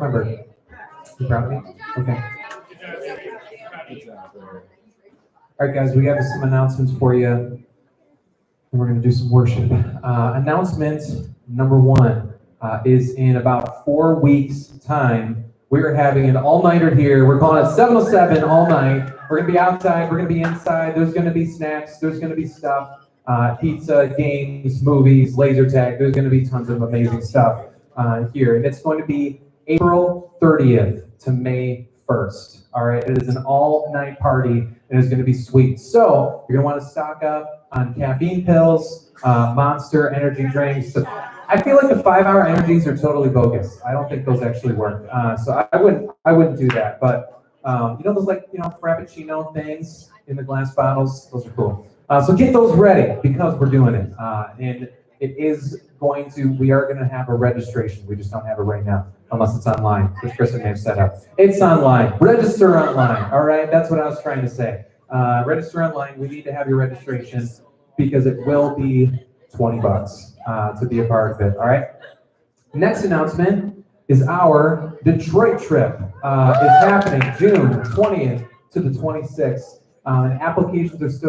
Remember, you proud of me? Okay. All right, guys, we have some announcements for you. And we're going to do some worship. Announcement number one is in about 4 weeks' time. We're having an all-nighter here. We're calling it 707 all night. We're going to be outside. We're going to be inside. There's going to be snacks. There's going to be stuff. Pizza, games, movies, laser tag. There's going to be tons of amazing stuff here. And it's going to be April 30th to May 1st. All right, it is an all-night party, and it's going to be sweet. So you're going to want to stock up on caffeine pills, Monster energy drinks. I feel like the 5-hour energies are totally bogus. I don't think those actually work. So I wouldn't do that. But you know those Frappuccino things in the glass bottles? Those are cool. So get those ready because we're doing it. And it is we are going to have a registration. We just don't have it right now, unless it's online, which Kristen may have set up. It's online. Register online. All right, that's what I was trying to say. Register online. We need to have your registration because it will be $20 to be a part of it. All right. Next announcement is our Detroit trip. It's happening June 20th to the 26th. And applications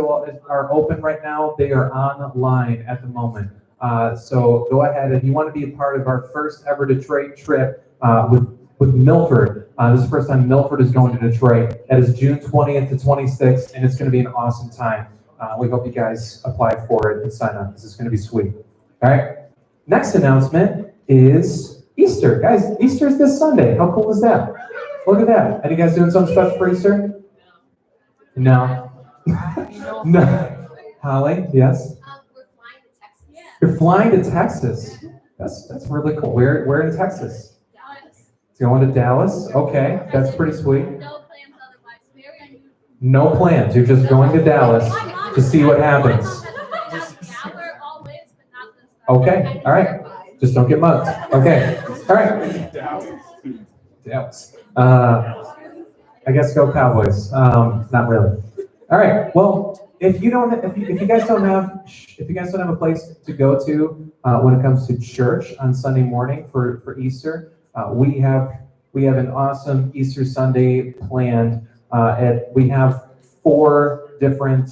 are open right now. They are online at the moment. So go ahead if you want to be a part of our first ever Detroit trip with Milford. This is the first time Milford is going to Detroit. That is June 20th to 26th, and it's going to be an awesome time. We hope you guys apply for it and sign up. This is going to be sweet. All right. Next announcement is Easter. Guys, Easter is this Sunday. How cool is that? Look at that. Are you guys doing something special for Easter? No. No. Holly, yes? We're flying to Texas. You're flying to Texas. That's really cool. Where in Texas? Dallas. Going to Dallas? Okay, that's pretty sweet. No plans otherwise. Very unusual. No plans. You're just going to Dallas to see what happens. Okay, all right. Just don't get mugged. Okay, all right. Dallas. I guess go Cowboys. Not really. All right. Well, if you guys don't have a place to go to when it comes to church on Sunday morning for Easter, we have an awesome Easter Sunday planned. We have four different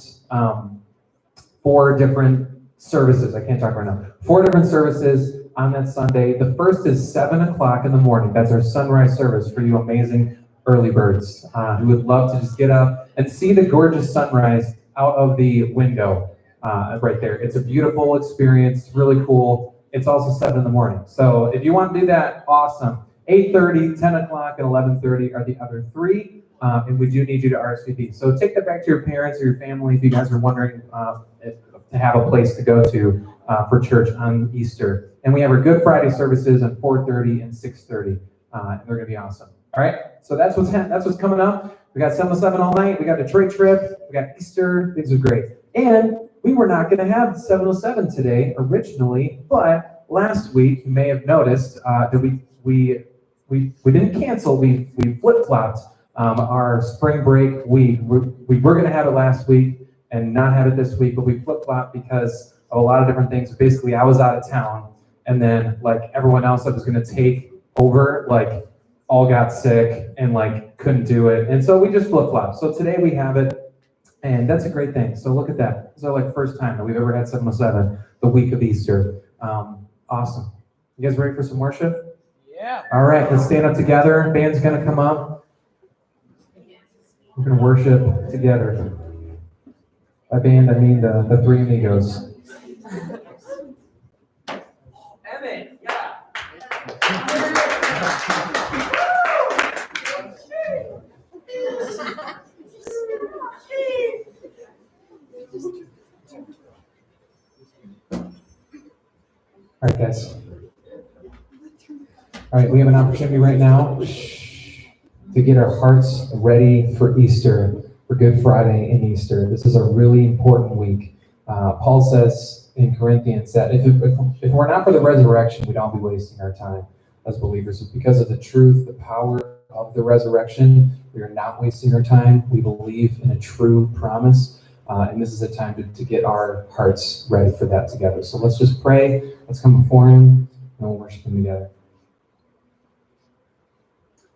services. I can't talk right now. 4 different services on that Sunday. The first is 7 o'clock in the morning. That's our sunrise service for you amazing early birds who would love to just get up and see the gorgeous sunrise out of the window right there. It's a beautiful experience. It's really cool. It's also 7 in the morning. So if you want to do that, awesome. 8:30, 10 o'clock, and 11:30 are the other 3. And we do need you to RSVP. So take that back to your parents or your family if you guys are wondering to have a place to go to for church on Easter. And we have our Good Friday services at 4:30 and 6:30. And they're going to be awesome. All right, so that's what's coming up. We got 707 all night. We got Detroit trip. We got Easter. Things are great. And we were not going to have 707 today originally, but last week you may have noticed that we didn't cancel. We flip-flopped our spring break week. We were going to have it last week and not have it this week, but we flip-flopped because of a lot of different things. Basically, I was out of town, and then like everyone else that was going to take over, like all got sick and like couldn't do it. And so we just flip-flopped. So today we have it, and that's a great thing. So look at that. This is our like first time that we've ever had 707, the week of Easter. Awesome. You guys ready for some worship? Yeah. All right, let's stand up together. Band's gonna come up. We're gonna worship together. By band, I mean the 3 amigos. Evan, yeah. All right, guys. All right, we have an opportunity right now to get our hearts ready for Easter, for Good Friday and Easter. This is a really important week. Paul says in Corinthians that if we're not for the resurrection, we'd all be wasting our time as believers. It's because of the truth, the power of the resurrection. We are not wasting our time. We believe in a true promise. And this is a time to get our hearts ready for that together. So let's just pray. Let's come before him and we'll worship him together.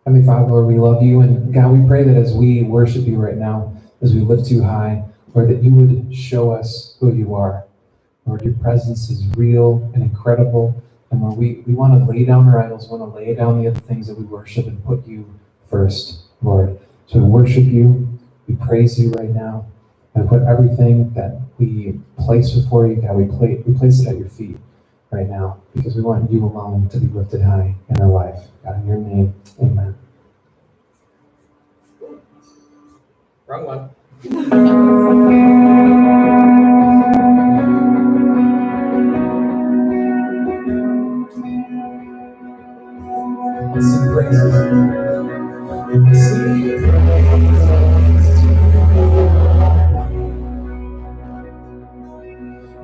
Heavenly Father, Lord, we love you, and God, we pray that as we worship you right now, as we lift you high, Lord, that you would show us who you are. Lord, your presence is real and incredible, and Lord, we want to lay down our idols, we want to lay down the other things that we worship and put you first, Lord. So we worship you, we praise you right now, and put everything that we place before you, God, we place it at your feet right now, because we want you alone to be lifted high in our life. God, in your name, amen. Wrong one. Let's sing praises.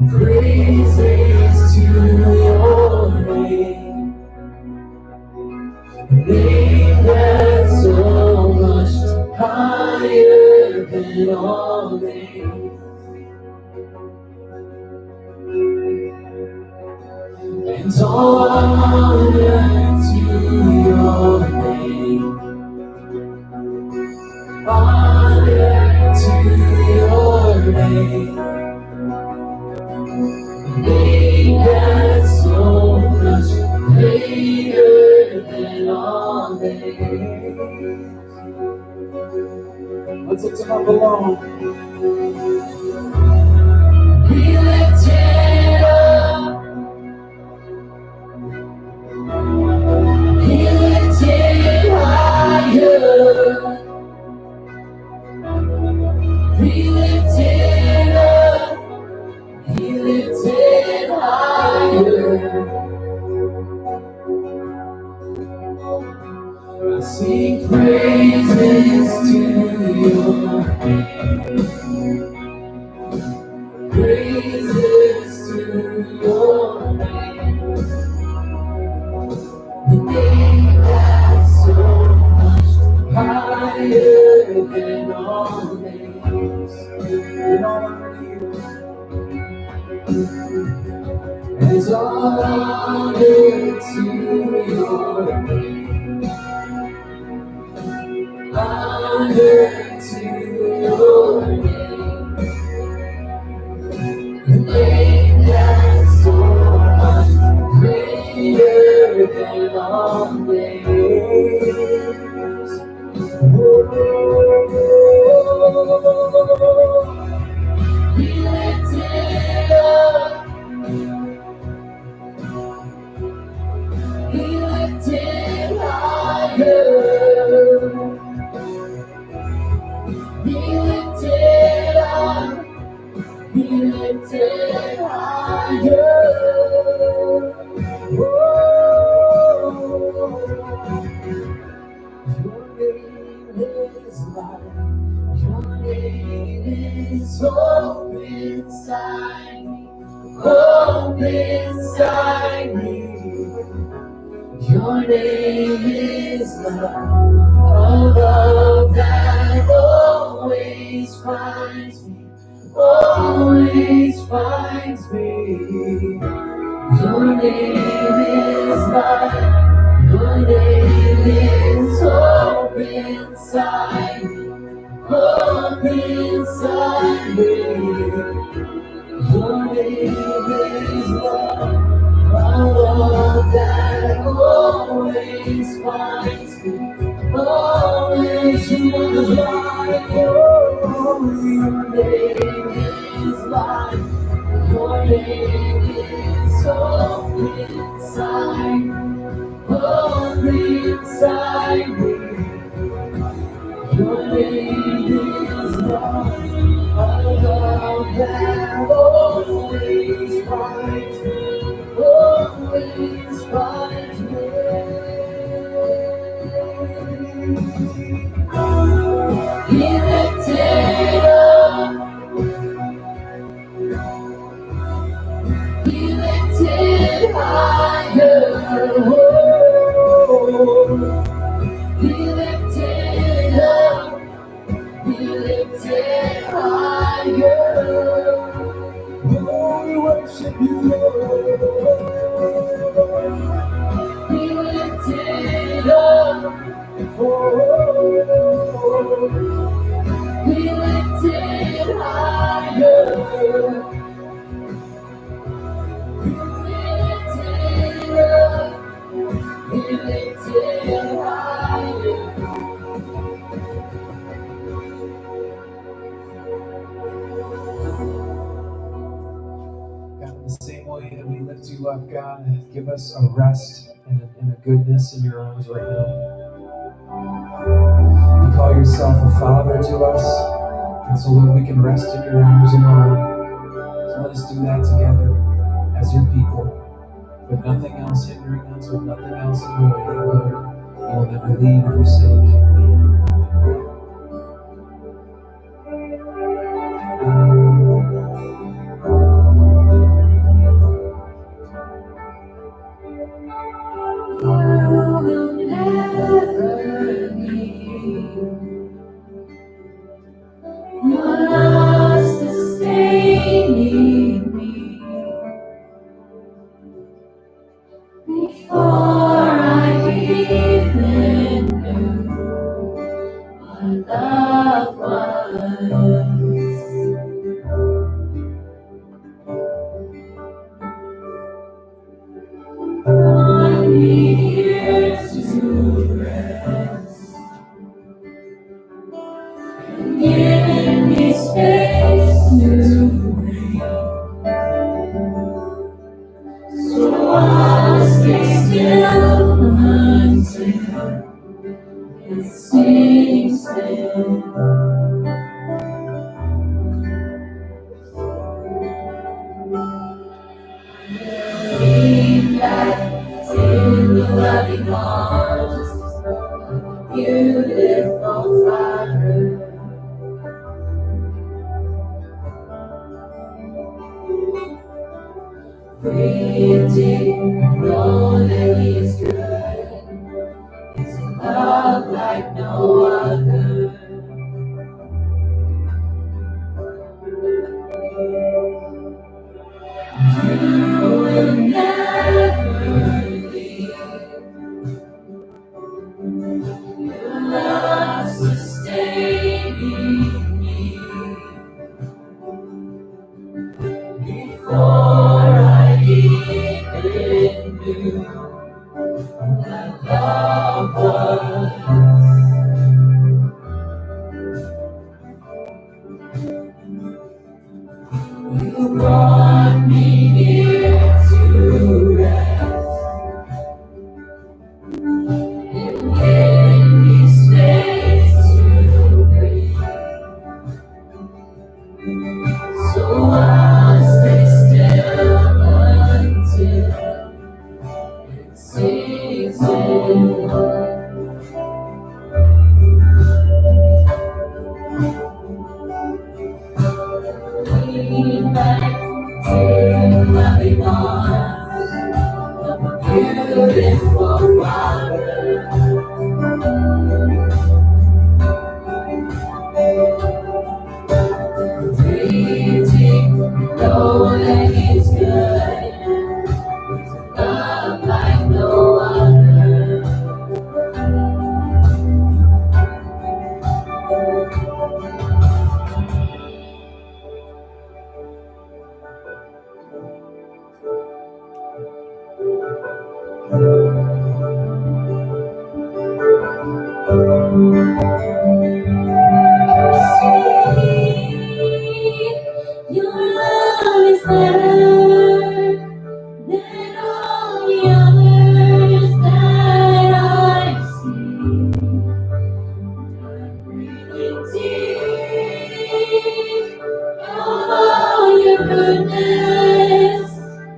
Praises to your name. A name that's so much higher than all names. And all honor to your name. Honor to your name. Name that's so much greater than all names. Let's lift him up alone. Be lifted up. Be lifted higher. Be lifted up. Be lifted higher. I sing praises to your name. Praises to your name. The name that's so much higher than all names. And all honor to you. And all honor to your name. Honor to your name. The name that's so much greater than all names. Be lifted up. Be lifted higher. Be lifted up. Be lifted higher. Your name is light. Your name is hope inside me. Hope inside me. Your name is love. A love that always finds me. Always finds me. Your name is light. Your name is hope inside me. Hope inside me. Your name is love. A love that always finds me. Always was like your name is life. Your name is hope inside. Hope inside me. Your name is love. A love that always finds me. Always finds me. Be lifted up. Be lifted higher. Be lifted up. Be lifted higher. Oh, we worship you, Lord. Be lifted up. We lift it higher. We lift it up. We lift it higher. God, in the same way that we lift you up, God, give us a rest and a goodness in your arms right now. You call yourself a father to us, and so Lord, we can rest in your arms alone. So let us do that together as your people, with nothing else hindering us, with nothing else annoying you, Lord. You will never leave or forsake. You will never leave. Your love sustaining me. Before I even knew what love was. Brought me here to rest. Given me space to breathe. So I'll stay still until it sinks in. Lean back in the loving arms of a beautiful Father. Breathe deep, know that He is good. It's a love like no other. You will never leave. Your love sustaining me. Before I even knew what love was. You brought me here to rest and gave me space to breathe. So I'll stay still until it sinks in. Lean back to the loving arms of a beautiful Father. Breathe deep, know that He's good. It's a love like no other. Your love is better than all the others that I've seen. I'm breathing deep, all your goodness,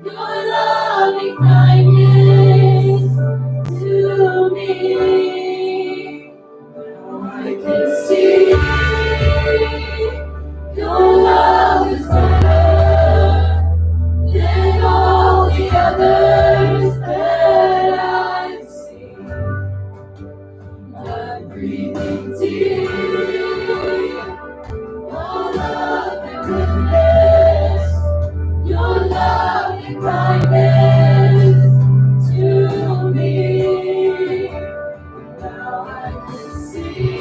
your loving kindness to me. Now I can see your love is better than all the others that I've seen. I'm breathing deep, all of your goodness, your loving kindness to me. Now I can see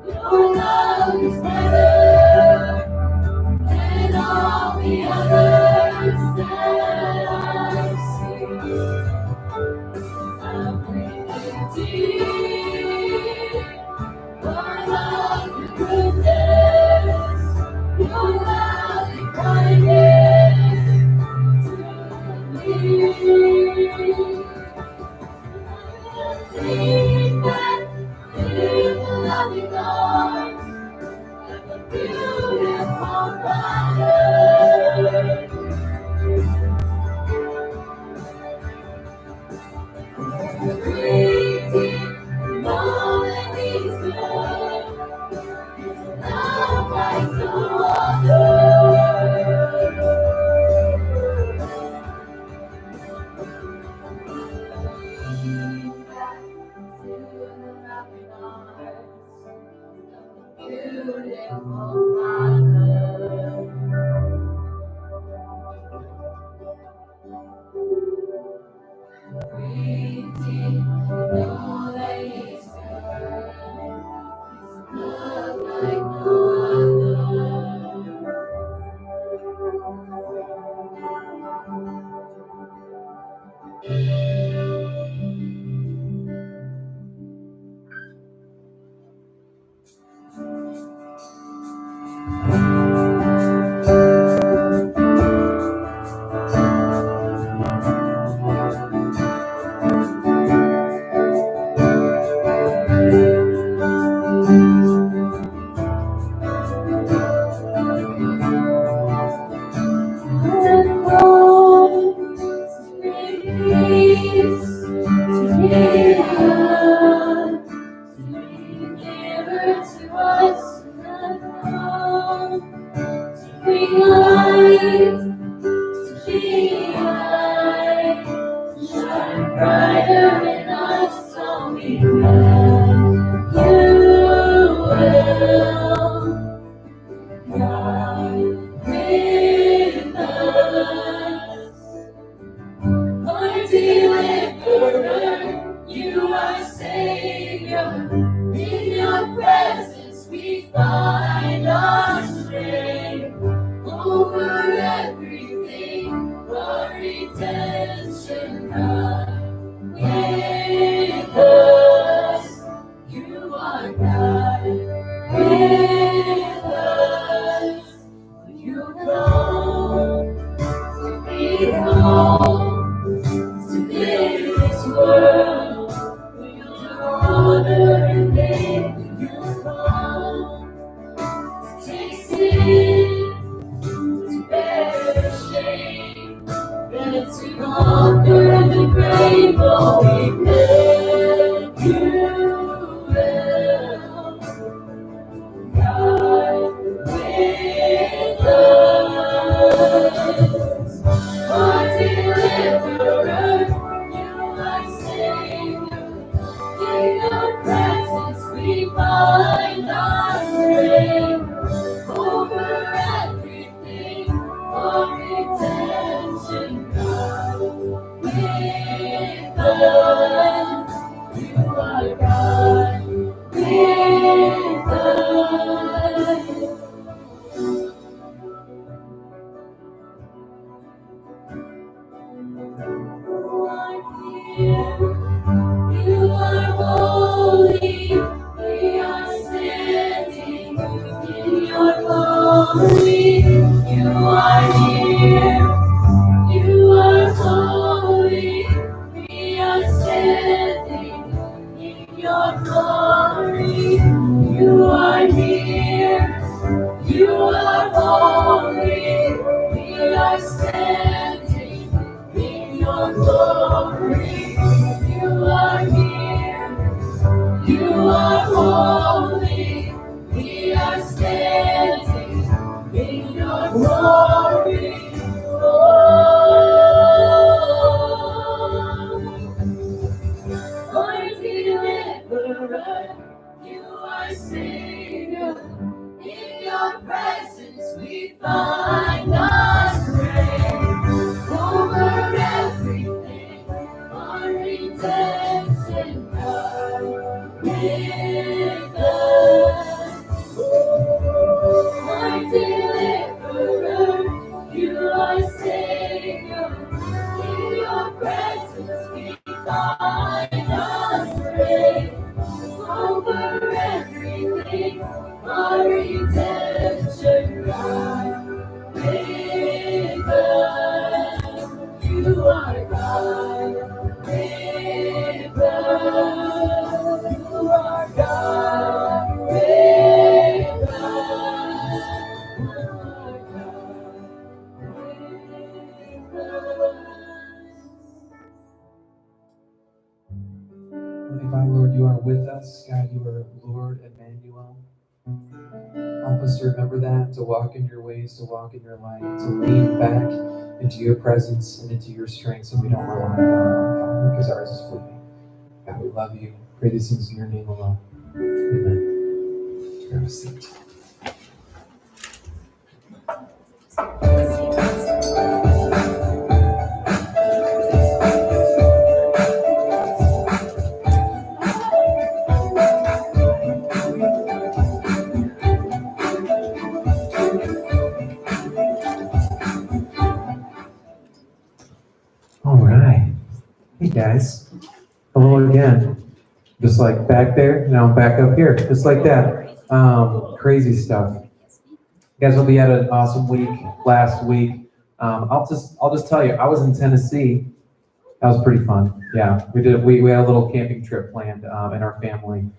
your love is better than all the others that I've seen. I'm breathing deep. Your love, your goodness, your loving kindness to me. Lean back in the loving arms of a beautiful Father. Breathe deep, know that He's good. Love like no other. Lean back to the loving arms of the beautiful Father. Breathe deep, know that He's good. He's love like no other. with us. My deliverer, you are Savior. In your presence we find us brave. Over everything, our redemption God. With us, you are God. With us, you are God. With us, you are God. With us. Holy Father, Lord, you are with us. God, you are Lord Emmanuel. Help us to remember that, to walk in your ways, to walk in your light, to lean back into your presence and into your strength so we don't rely on our own, Father, because ours is fleeting. God, we love you. Pray these things in your name alone. Amen. Have a seat. All right. Hey, guys. Hello again. Just like back there, now I'm back up here. Just like that. Crazy stuff. You guys will be at an awesome week last week. I'll just tell you, I was in Tennessee. That was pretty fun. Yeah, we had a little camping trip planned in our family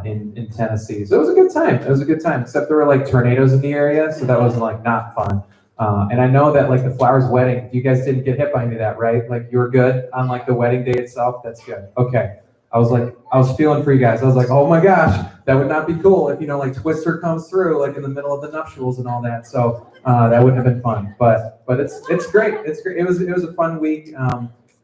in Tennessee. So it was a good time. It was a good time, except there were like tornadoes in the area, so that was like not fun. And I know that like the Flowers wedding, you guys didn't get hit by any of that, right? Like you were good on like the wedding day itself. That's good. Okay. I was feeling for you guys. I was like, oh my gosh, that would not be cool if like Twister comes through like in the middle of the nuptials and all that. So that wouldn't have been fun. But it's great. It's great. It was a fun week.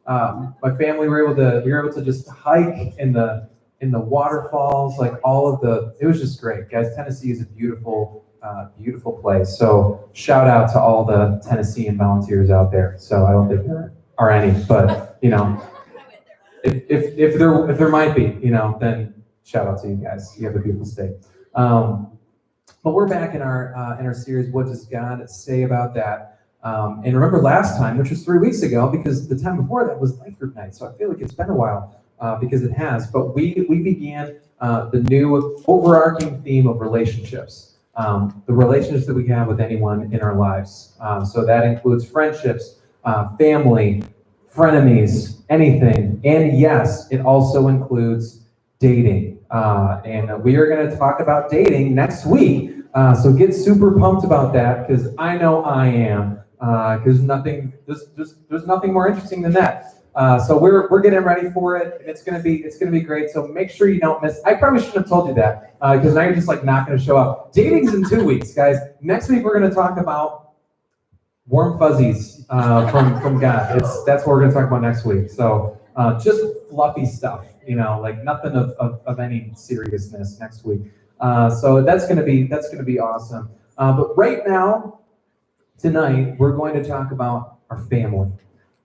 My family we were able to just hike in the waterfalls, like it was just great, guys. Tennessee is a beautiful place. So shout out to all the Tennessean volunteers out there. So I don't think there are any, but if there might be, then shout out to you guys. You have a beautiful state. But we're back in our series. What does God say about that? And remember last time, which was 3 weeks ago, because the time before that was Life Group Night. So I feel like it's been a while because it has. But we began the new overarching theme of relationships, the relationships that we have with anyone in our lives. So that includes friendships, family, frenemies, anything. And yes, it also includes dating. And we are going to talk about dating next week. So get super pumped about that, because I know I am. Because there's nothing more interesting than that. So we're getting ready for it. And it's gonna be great. So make sure you don't miss. I probably shouldn't have told you that, because now you're just like not gonna show up. Dating's in 2 weeks, guys. Next week we're gonna talk about warm fuzzies from God. That's what we're gonna talk about next week. So just fluffy stuff, like nothing of any seriousness next week. So that's gonna be awesome. But right now, tonight, we're going to talk about our family,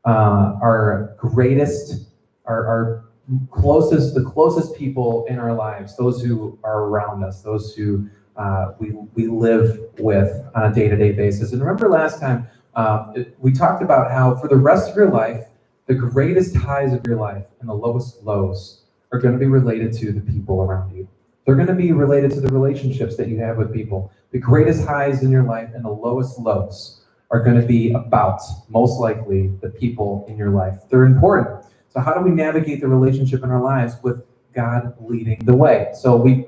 our greatest, our closest, the closest people in our lives, those who are around us, those who we live with on a day-to-day basis. And remember last time, we talked about how for the rest of your life, the greatest highs of your life and the lowest lows are going to be related to the people around you. They're going to be related to the relationships that you have with people. The greatest highs in your life and the lowest lows are going to be about, most likely, the people in your life. They're important. So how do we navigate the relationship in our lives with God leading the way? So we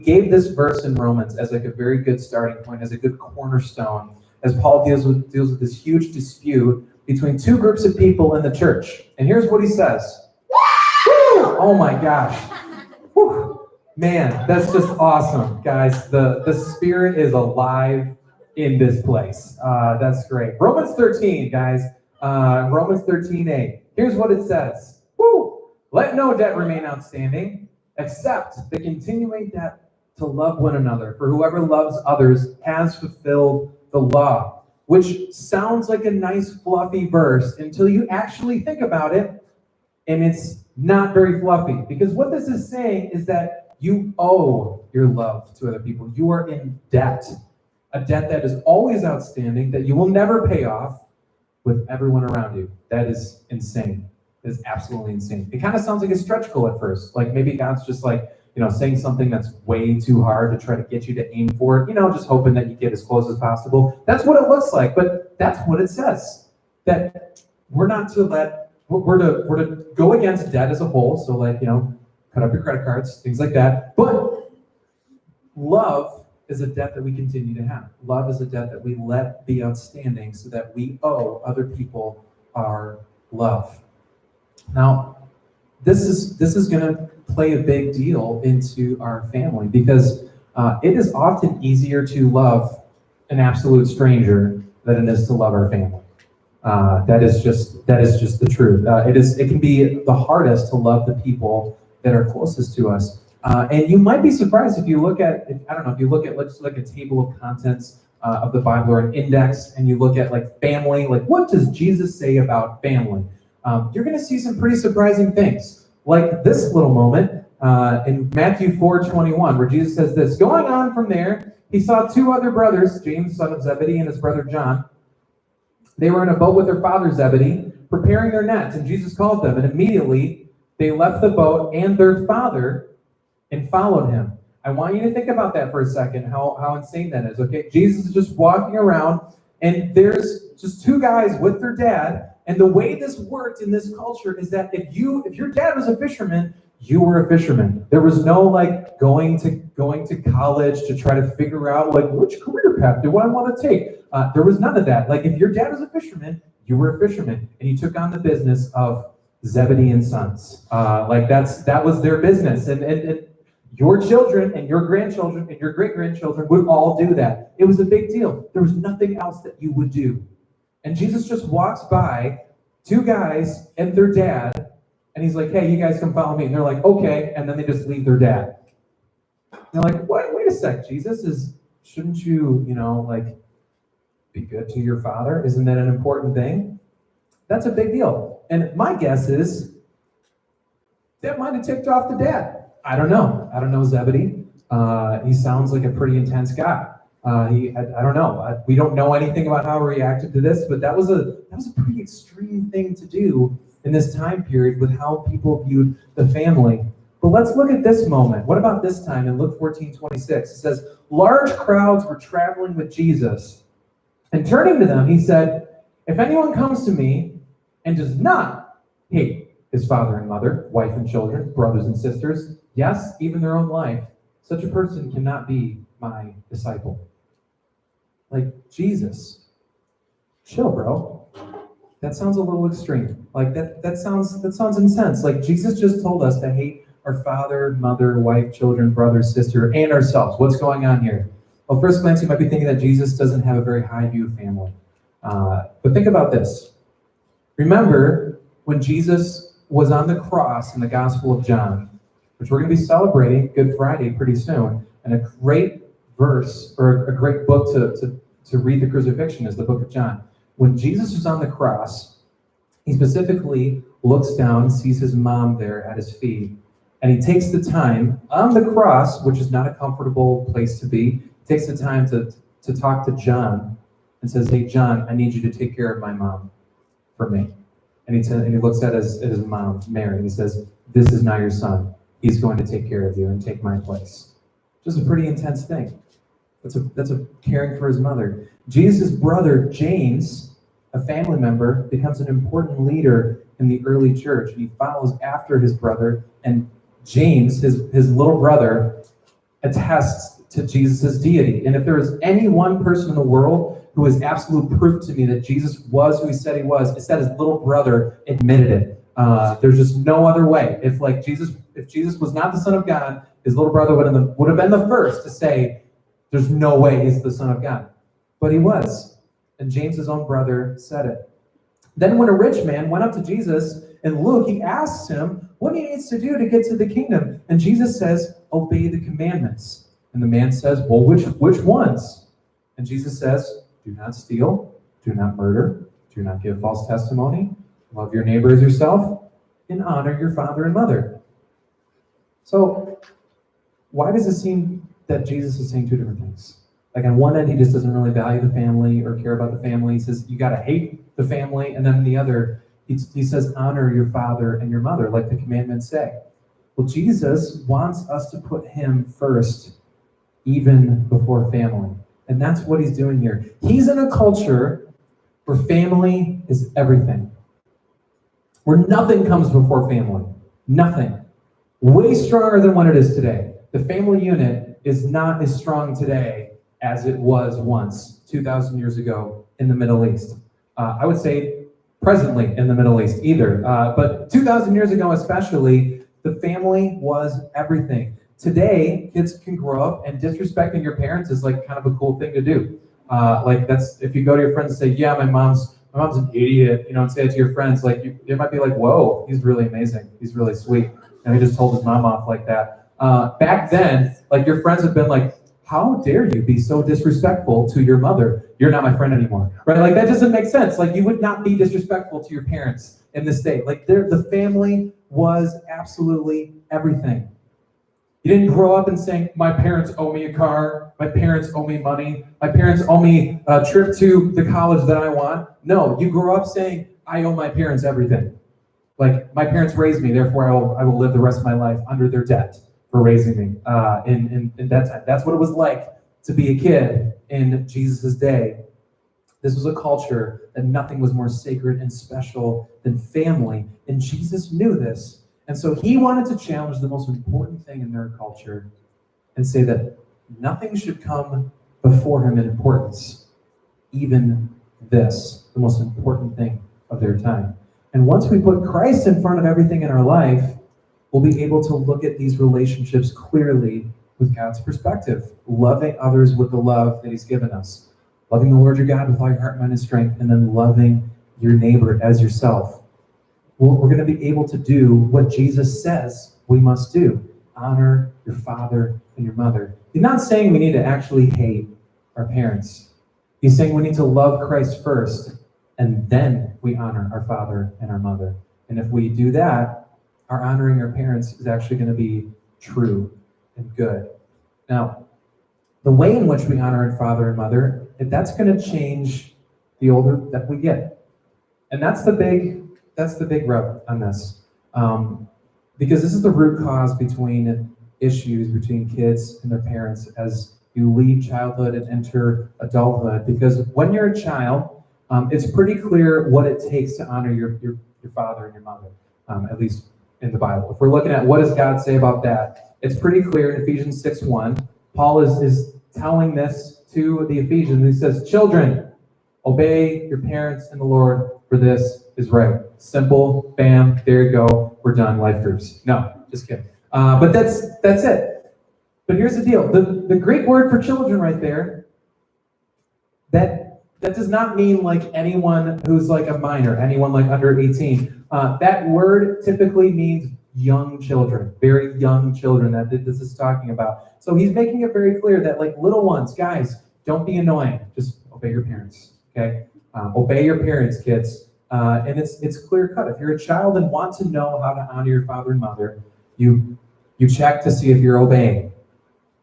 gave this verse in Romans as like a very good starting point, as a good cornerstone, as Paul deals with this huge dispute between two groups of people in the church. And here's what he says. Oh my gosh. Whew. Man, that's just awesome, guys. The Spirit is alive in this place. That's great. Romans 13, guys. Romans 13:8. Here's what it says. Woo! Let no debt remain outstanding, except the continuing debt to love one another. For whoever loves others has fulfilled the law. Which sounds like a nice fluffy verse until you actually think about it. And it's not very fluffy. Because what this is saying is that you owe your love to other people. You are in debt, a debt that is always outstanding, that you will never pay off with everyone around you. That is insane. That is absolutely insane. It kind of sounds like a stretch goal at first. Like maybe God's just like, saying something that's way too hard to try to get you to aim for it, just hoping that you get as close as possible. That's what it looks like, but that's what it says. That we're not to we're to go against debt as a whole. So cut up your credit cards, things like that. But love is a debt that we continue to have. Love is a debt that we let be outstanding so that we owe other people our love. Now, this is going to play a big deal into our family because it is often easier to love an absolute stranger than it is to love our family. That is just the truth. It can be the hardest to love the people that are closest to us. And you might be surprised if you look at, let's look at table of contents of the Bible or an index, and you look at family, what does Jesus say about family? You're going to see some pretty surprising things, like this little moment in Matthew 4:21, where Jesus says this, going on from there, he saw two other brothers, James, son of Zebedee, and his brother John. They were in a boat with their father Zebedee, preparing their nets, and Jesus called them, and immediately they left the boat and their father and followed him. I want you to think about that for a second, how insane that is, okay? Jesus is just walking around, and there's just two guys with their dad, and the way this worked in this culture is that if your dad was a fisherman, you were a fisherman. There was no going to college to try to figure out which career path do I want to take. There was none of that. If your dad was a fisherman, you were a fisherman, and you took on the business of Zebedee and Sons. That was their business, and your children and your grandchildren and your great-grandchildren would all do that. It was a big deal. There was nothing else that you would do. And Jesus just walks by two guys and their dad, and he's like, hey, you guys come follow me. And they're like, okay, and then they just leave their dad. They're like, wait a sec, Jesus, shouldn't you, be good to your father? Isn't that an important thing? That's a big deal. And my guess is that might have ticked off the dad. I don't know Zebedee. He sounds like a pretty intense guy. I don't know. We don't know anything about how he reacted to this, but that was a pretty extreme thing to do in this time period with how people viewed the family. But let's look at this moment. What about this time in Luke 14:26? It says, large crowds were traveling with Jesus, and turning to them, he said, if anyone comes to me and does not hate his father and mother, wife and children, brothers and sisters, yes, even their own life, such a person cannot be my disciple. Jesus, chill, bro. That sounds a little extreme. That sounds intense. Jesus just told us to hate our father, mother, wife, children, brother, sister, and ourselves. What's going on here? Well, first glance, you might be thinking that Jesus doesn't have a very high view of family. But think about this. Remember when Jesus was on the cross in the Gospel of John, which we're going to be celebrating Good Friday pretty soon, and a great verse or a great book to read the crucifixion is the book of John. When Jesus was on the cross, he specifically looks down, sees his mom there at his feet, and he takes the time on the cross, which is not a comfortable place to be, takes the time to talk to John and says, hey, John, I need you to take care of my mom for me. And he looks at his mom, Mary, and he says, this is not your son. He's going to take care of you and take my place. Just a pretty intense thing. That's a caring for his mother. Jesus' brother, James, a family member, becomes an important leader in the early church. He follows after his brother, and James, his little brother, attests to Jesus' deity. And if there is any one person in the world who is absolute proof to me that Jesus was who he said he was, it's that his little brother admitted it. There's just no other way. If Jesus was not the Son of God, his little brother would have been the first to say, there's no way he's the Son of God. But he was. And James's own brother said it. Then when a rich man went up to Jesus in Luke, he asks him what he needs to do to get to the kingdom. And Jesus says, obey the commandments. And the man says, well, which ones? And Jesus says, do not steal, do not murder, do not give false testimony, love your neighbor as yourself. and honor your father and mother. So why does it seem that Jesus is saying two different things? Like on one end, he just doesn't really value the family or care about the family. He says, you got to hate the family. And then the other, he says, honor your father and your mother, like the commandments say. Well, Jesus wants us to put him first, even before family. And that's what he's doing here. He's in a culture where family is everything, where nothing comes before family. Nothing. Way stronger than what it is today. The family unit is not as strong today as it was once, 2,000 years ago in the Middle East. I would say presently in the Middle East either. But 2,000 years ago especially, the family was everything. Today, kids can grow up and disrespecting your parents is like kind of a cool thing to do. Like that's, if you go to your friends and say, yeah, my mom's an idiot, and say it to your friends, like they might be like, whoa, he's really amazing. He's really sweet. And he just told his mom off like that. Back then, like your friends have been like, how dare you be so disrespectful to your mother? You're not my friend anymore, right? Like that doesn't make sense. Like you would not be disrespectful to your parents in this state. Like the family was absolutely everything. You didn't grow up and saying, my parents owe me a car, my parents owe me money, my parents owe me a trip to the college that I want. No, you grew up saying, I owe my parents everything. Like my parents raised me, therefore I will live the rest of my life under their debt for raising me in that time. That's what it was like to be a kid in Jesus' day. This was a culture that nothing was more sacred and special than family, and Jesus knew this. And so he wanted to challenge the most important thing in their culture and say that nothing should come before him in importance, even this, the most important thing of their time. And once we put Christ in front of everything in our life, we'll be able to look at these relationships clearly with God's perspective, loving others with the love that he's given us, loving the Lord your God with all your heart, mind, and strength, and then loving your neighbor as yourself. We're going to be able to do what Jesus says we must do. Honor your father and your mother. He's not saying we need to actually hate our parents. He's saying we need to love Christ first, and then we honor our father and our mother. And if we do that, our honoring our parents is actually going to be true and good. Now, the way in which we honor our father and mother, that's going to change the older that we get. And that's the big rub on this. Because this is the root cause between issues between kids and their parents as you leave childhood and enter adulthood. Because when you're a child, it's pretty clear what it takes to honor your father and your mother, at least in the Bible. If we're looking at what does God say about that, it's pretty clear in Ephesians 6:1. Paul is telling this to the Ephesians. He says, children, obey your parents in the Lord, for this is right. Simple, bam, there you go, we're done, life groups. No, just kidding. But that's it. But here's the deal. The Greek word for children right there, that does not mean like anyone who's like a minor, anyone like under 18. That word typically means young children, very young children that this is talking about. So he's making it very clear that like little ones, guys, don't be annoying. Just obey your parents, okay? Obey your parents, kids. And it's clear cut. If you're a child and want to know how to honor your father and mother, you check to see if you're obeying.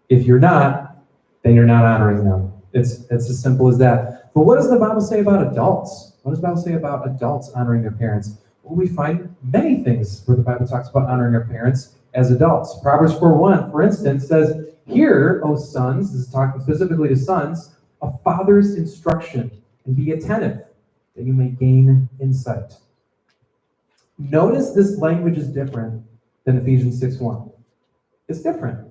If you're not, then you're not honoring them. It's as simple as that. But what does the Bible say about adults? What does the Bible say about adults honoring their parents? Well, we find many things where the Bible talks about honoring our parents as adults. Proverbs 4:1, for instance, says, hear, O sons, this is talking specifically to sons, a father's instruction, and be attentive, that you may gain insight. Notice this language is different than Ephesians 6:1. It's different.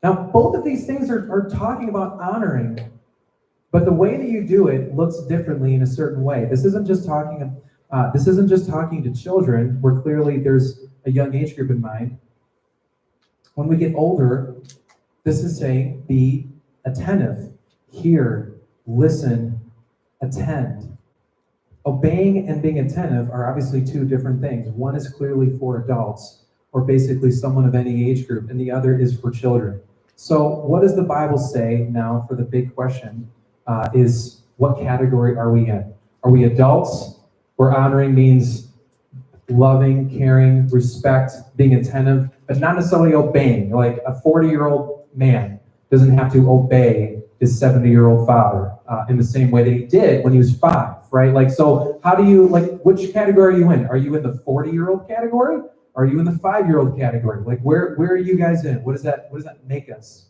Now, both of these things are talking about honoring, but the way that you do it looks differently in a certain way. This isn't just talking to children, where clearly there's a young age group in mind. When we get older, this is saying be attentive, hear, listen, attend. Obeying and being attentive are obviously two different things. One is clearly for adults, or basically someone of any age group, and the other is for children. So what does the Bible say now for the big question is what category are we in? Are we adults, where honoring means loving, caring, respect, being attentive, but not necessarily obeying. Like a 40-year-old man doesn't have to obey his 70-year-old father in the same way that he did when he was 5, right? Like, so how do you, like, which category are you in? Are you in the 40-year-old category? Are you in the 5-year-old category? Like, where are you guys in? What does that make us?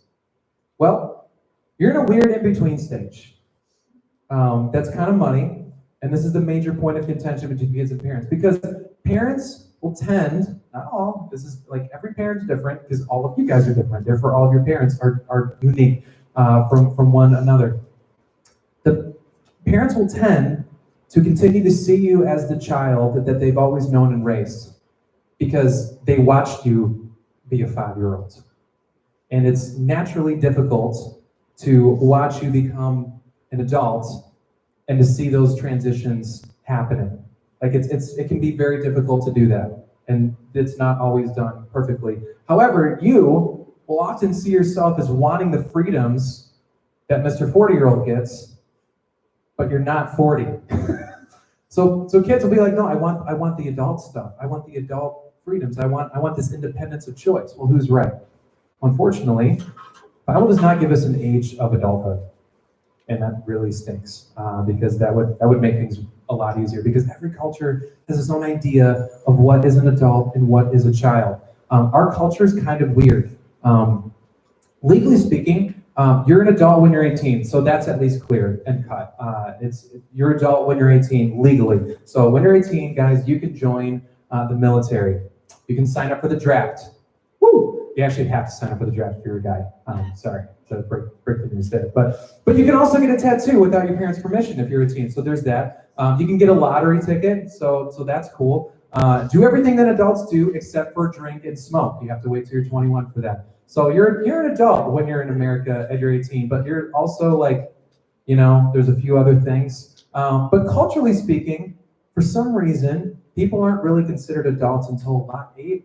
Well, you're in a weird in-between stage. That's kind of money, and this is the major point of contention between kids and parents, because parents will tend, not all, this is like every parent's different, because all of you guys are different, therefore all of your parents are unique from one another. The parents will tend to continue to see you as the child that they've always known and raised, because they watched you be a 5-year-old. And it's naturally difficult to watch you become an adult and to see those transitions happening. Like it can be very difficult to do that, and it's not always done perfectly. However, you will often see yourself as wanting the freedoms that Mr. 40-year-old gets, but you're not 40. So kids will be like, no, I want the adult stuff. I want the adult freedoms. I want this independence of choice. Well, who's right? Unfortunately, the Bible does not give us an age of adulthood. And that really stinks, because that would make things a lot easier, because every culture has its own idea of what is an adult and what is a child. Our culture is kind of weird. Legally speaking, you're an adult when you're 18, so that's at least clear and cut. You're adult when you're 18 legally. So when you're 18, guys, you can join the military. You can sign up for the draft. Woo! You actually have to sign up for the draft if you're a guy. Sorry to break the news there. But you can also get a tattoo without your parents' permission if you're a teen. So there's that. You can get a lottery ticket, so that's cool. Do everything that adults do except for drink and smoke. You have to wait till you're 21 for that. So you're an adult when you're in America at you're 18, but you're also like, there's a few other things. But culturally speaking, for some reason, people aren't really considered adults until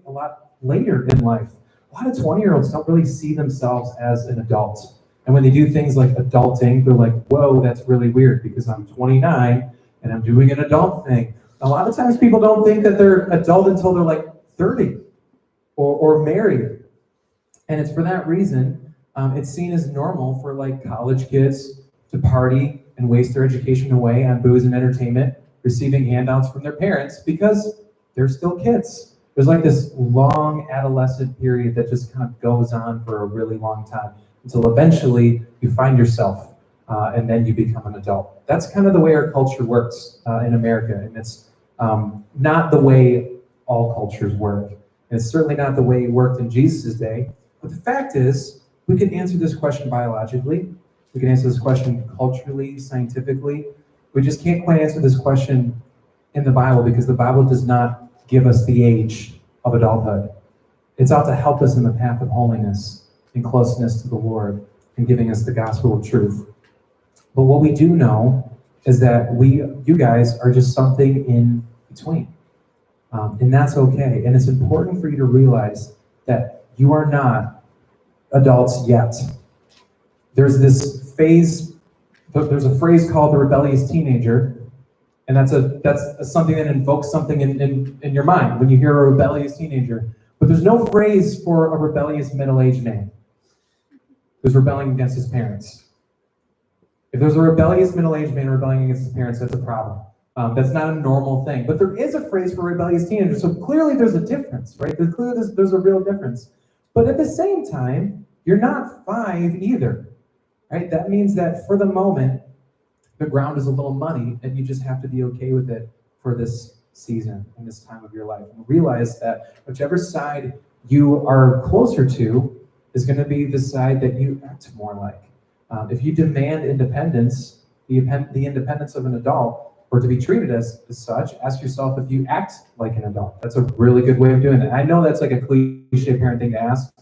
a lot later in life. A lot of 20-year-olds don't really see themselves as an adult. And when they do things like adulting, they're like, whoa, that's really weird because I'm 29 and I'm doing an adult thing. A lot of times people don't think that they're adult until they're like 30 or married. And it's for that reason, it's seen as normal for like college kids to party and waste their education away on booze and entertainment, receiving handouts from their parents because they're still kids. There's like this long adolescent period that just kind of goes on for a really long time until eventually you find yourself and then you become an adult. That's kind of the way our culture works in America, and it's not the way all cultures work. And it's certainly not the way it worked in Jesus' day. But the fact is, we can answer this question biologically. We can answer this question culturally, scientifically. We just can't quite answer this question in the Bible because the Bible does not give us the age of adulthood. It's out to help us in the path of holiness and closeness to the Lord and giving us the gospel of truth. But what we do know is that you guys are just something in between. And that's okay. And it's important for you to realize that you are not adults yet. There's a phrase called the rebellious teenager, and that's something that invokes something in your mind when you hear a rebellious teenager. But there's no phrase for a rebellious middle-aged man who's rebelling against his parents. If there's a rebellious middle-aged man rebelling against his parents, that's a problem. That's not a normal thing. But there is a phrase for rebellious teenager, so clearly there's a difference, right? There's a real difference. But at the same time, you're not 5 either, right? That means that for the moment, the ground is a little muddy, and you just have to be okay with it for this season and this time of your life. And realize that whichever side you are closer to is going to be the side that you act more like. If you demand independence, the independence of an adult, or to be treated as such, ask yourself if you act like an adult. That's a really good way of doing it. I know that's like a cliche parent thing to ask,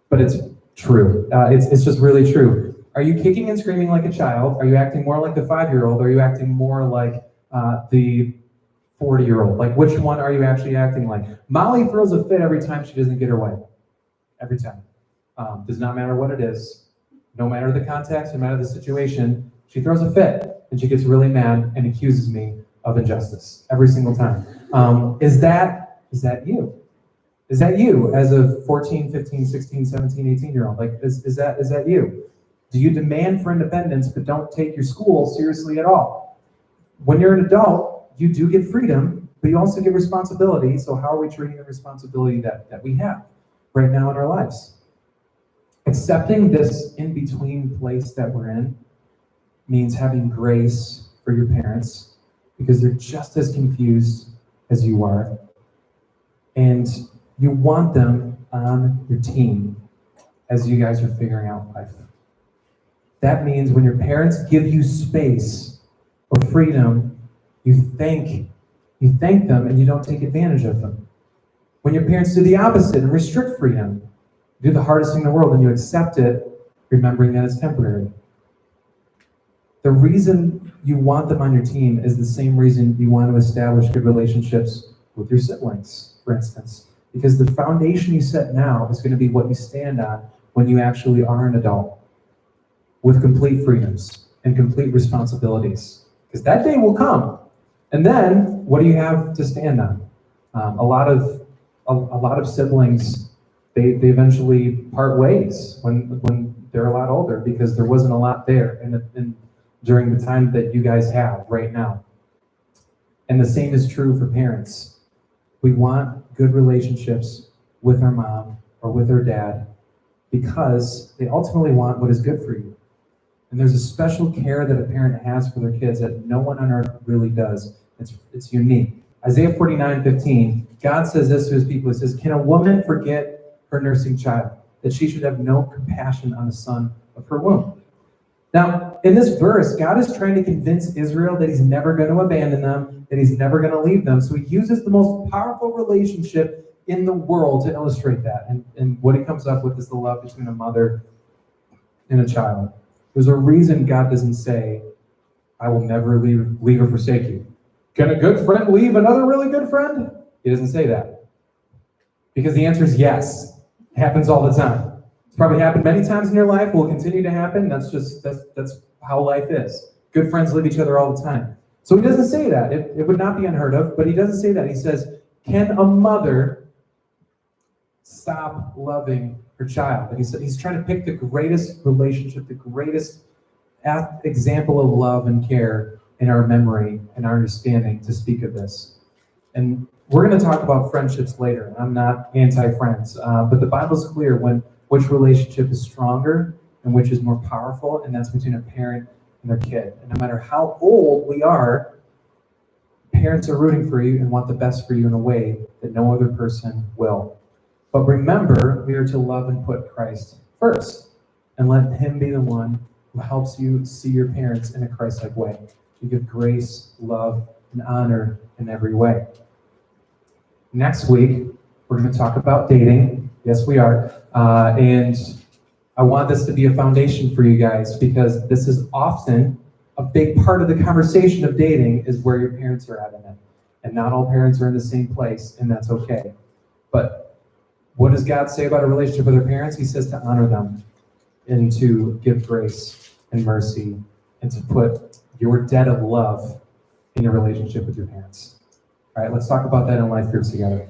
but it's true. It's just really true. Are you kicking and screaming like a child? Are you acting more like the 5-year-old? Or are you acting more like the 40-year-old? Like, which one are you actually acting like? Molly throws a fit every time she doesn't get her way. Every time. Does not matter what it is. No matter the context, no matter the situation, she throws a fit, and she gets really mad and accuses me of injustice every single time. Is that you? Is that you as a 14, 15, 16, 17, 18-year-old? Like, is that you? Do you demand for independence but don't take your school seriously at all? When you're an adult, you do get freedom, but you also get responsibility. So how are we treating the responsibility that we have right now in our lives? Accepting this in-between place that we're in means having grace for your parents because they're just as confused as you are. And you want them on your team as you guys are figuring out life. That means when your parents give you space or freedom, you thank them and you don't take advantage of them. When your parents do the opposite and restrict freedom, you do the hardest thing in the world and you accept it, remembering that it's temporary. The reason you want them on your team is the same reason you want to establish good relationships with your siblings, for instance. Because the foundation you set now is going to be what you stand on when you actually are an adult with complete freedoms and complete responsibilities. Because that day will come. And then, what do you have to stand on? A lot of siblings, they eventually part ways when they're a lot older because there wasn't a lot there during the time that you guys have right now. And the same is true for parents. We want good relationships with our mom or with our dad because they ultimately want what is good for you. And there's a special care that a parent has for their kids that no one on earth really does. It's unique. Isaiah 49:15, God says this to his people. He says, "Can a woman forget her nursing child, that she should have no compassion on the son of her womb?" Now, in this verse, God is trying to convince Israel that he's never going to abandon them, that he's never going to leave them. So he uses the most powerful relationship in the world to illustrate that. And what he comes up with is the love between a mother and a child. There's a reason God doesn't say, "I will never leave or forsake you." Can a good friend leave another really good friend? He doesn't say that. Because the answer is yes. It happens all the time. It's probably happened many times in your life, will continue to happen. That's how life is. Good friends leave each other all the time. So he doesn't say that. It would not be unheard of, but he doesn't say that. He says, can a mother stop loving her child? And he's trying to pick the greatest relationship, the greatest example of love and care in our memory and our understanding to speak of this. And we're going to talk about friendships later. I'm not anti-friends, but the Bible's clear which relationship is stronger and which is more powerful, and that's between a parent and their kid. And no matter how old we are, parents are rooting for you and want the best for you in a way that no other person will. But remember, we are to love and put Christ first, and let him be the one who helps you see your parents in a Christ-like way. To give grace, love, and honor in every way. Next week, we're going to talk about dating. Yes, we are. And I want this to be a foundation for you guys because this is often a big part of the conversation of dating is where your parents are at in it. And not all parents are in the same place, and that's okay. But what does God say about a relationship with our parents? He says to honor them and to give grace and mercy and to put your debt of love in your relationship with your parents. All right, let's talk about that in life groups together.